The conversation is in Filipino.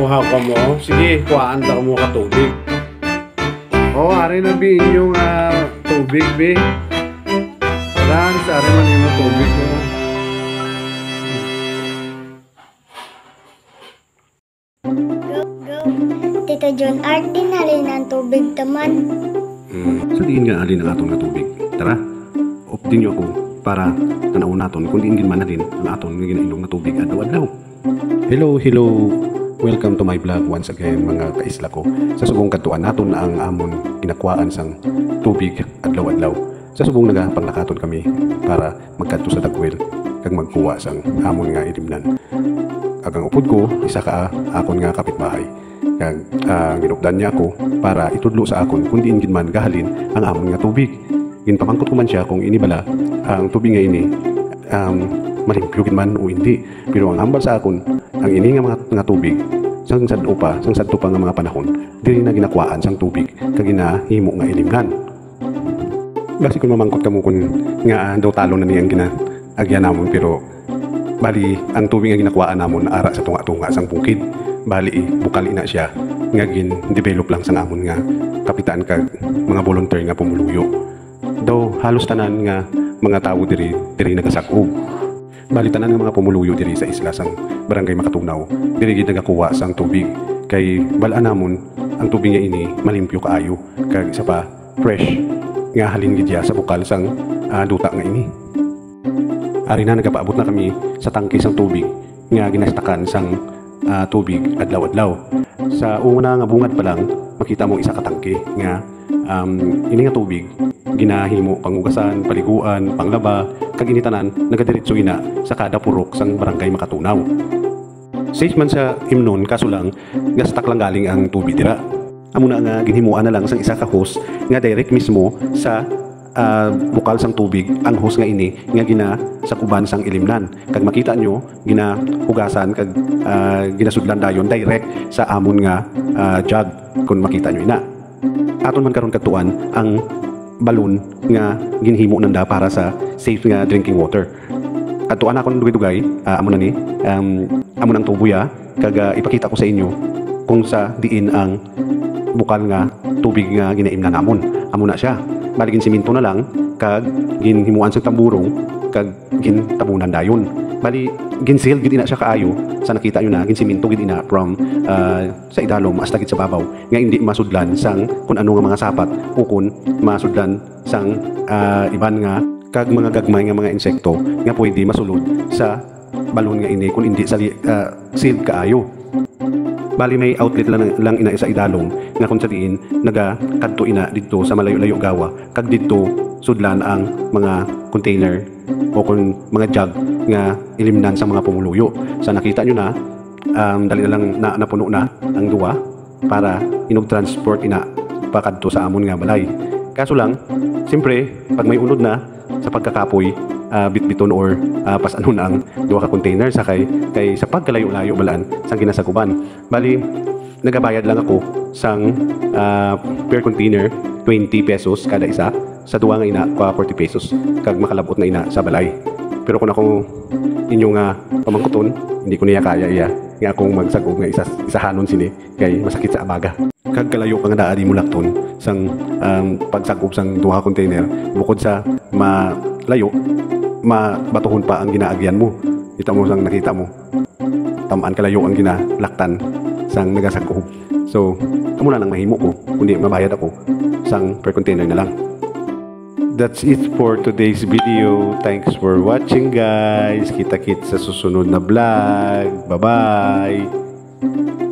Uhaw ka mo. Sige, kuhaan ka mo ka tubig. Ari na bi inyong tubig, bi. Wala, sa ari man yung tubig mo. Go. Tito John Art, dinalin ang tubig taman. So diin nga alin ang aton nga tubig. Tara, optin nyo ako para tanawon naton kung diin man na din ang aton nga ginainom nga tubig adlaw-adlaw. Hello. Welcome to my vlog once again mga kaisla ko. Sa subong katuan naton na ang amon ginakuhaan sang tubig adlaw-adlaw. Sa subong nagapanglakaton kami para magkadto sa dagwel kag magkuha sang amon nga ilimnan. Agang upod ko, isa ka akon nga kapitbahay. Kag ginupdan niya ako para itudlo sa akon kung diin gid man gahalin ang amon nga tubig. Ginpamangkot ko man siya kung ini bala ang tubig nga ini malimpyo gid man o hindi. Pero ang hambal sa akon, ang ini nga tubig sang sadto pa nga mga panahon dili na ginakuhaan sang tubig kag ginahimo nga ilimnan. Basi kung mamangkot kamo kun nga daw talon na niyang ginaagyan namon, pero bali ang tubig nga ginakuhaan namon ara sa tunga-tunga sang bukid. Bali bukal ina siya nga gin-develop lang sang amon nga kapitan kag mga volunteer nga pumuluyo. Daw halos tanan nga mga tawo diri nagasag-og. Bali tanan nga mga pumuluyo diri sa isla sang Barangay Makatunaw diri gid nagakuha sang tubig kay bal-an namon ang tubig nga ini malimpyo kaayo kag isa pa fresh nga halin gid sa bukal sang duta nga ini. Ari na nagapaabot na kami sa tangke sang tubig nga ginastakan sang tubig adlaw-adlaw. Sa una nga bungad pa lang makita mo isa ka tangke nga ini nga tubig ginahimo pangugasan, paliguan, panglaba, kag initanan nagadiretso ina sa kada purok sang Barangay Makatunaw. Safe man sa himnon kaso lang gastak lang galing ang tubig dira. Amo na nga ginhimuan na lang sang isa ka hose nga direct mismo sa bukal sang tubig ang hose nga ini nga gina sa kuban sang ilimnan. Kag makita nyo ginahugasan kag ginasudlan dayon direct sa amon nga jug kung makita nyo ina. Aton man karon katuan ang balon nga ginhimo nanda para sa safe nga drinking water. Katuan akong dugay-dugay amo na ni amo nang tubuya kag ipakita ko sa inyo kung sa diin ang bukal nga tubig nga ginaimnan namon. Amo na siya. Baligin siminto na lang kag ginhimuan sa tamburong kag gintabunan dayon. Bali ginsil gid ina siya kaayo sa nakita nyo na ginsiminto gid ina from sa idalom hasta gid sa babaw nga hindi masudlan sang kun ano nga mga sapat o kun masudlan sang iban nga kag mga gagmay nga mga insekto nga pwede masulod sa balon nga ini kun hindi sealed kaayo. Bali may outlet lang ina sa idalom nga kung sa diin nagakadto ina dito sa malayo-layo gawa kag dito sudlan ang mga container o kung mga jug nga ilimnan sa mga pumuluyo. Sa nakita nyo na dali na lang napuno na ang duwa para inog-transport ina pakadto sa amon nga balay. Kaso lang siyempre pag may unod na sa pagkakapoy bitbiton or pasanon ang duwa ka container sa kay sa pagkalayo-layo balaan sang ginasakuban. Bali nagabayad lang ako sang per container 20 pesos kada isa. Sa duwa nga ina 40 pesos kag makalabot na ina sa balay. Pero kung ako inyo nga pamangkuton hindi ko niya kaya nga akong magsagog nga isahanon sini kay masakit sa abaga. Kag kalayo pa nga daadi mo lakton sang pagsagop sang duha ka container bukod sa malayo mabatuhon pa ang ginaagyan mo. Kita mo sang nakita mo tamaan kalayo ang ginalaktan sang nagasagop. So amo na lang mahimo ko kundi mabayad ako sang per container na lang. That's it for today's video. Thanks for watching guys. Kita-kits sa susunod na vlog. Bye-bye.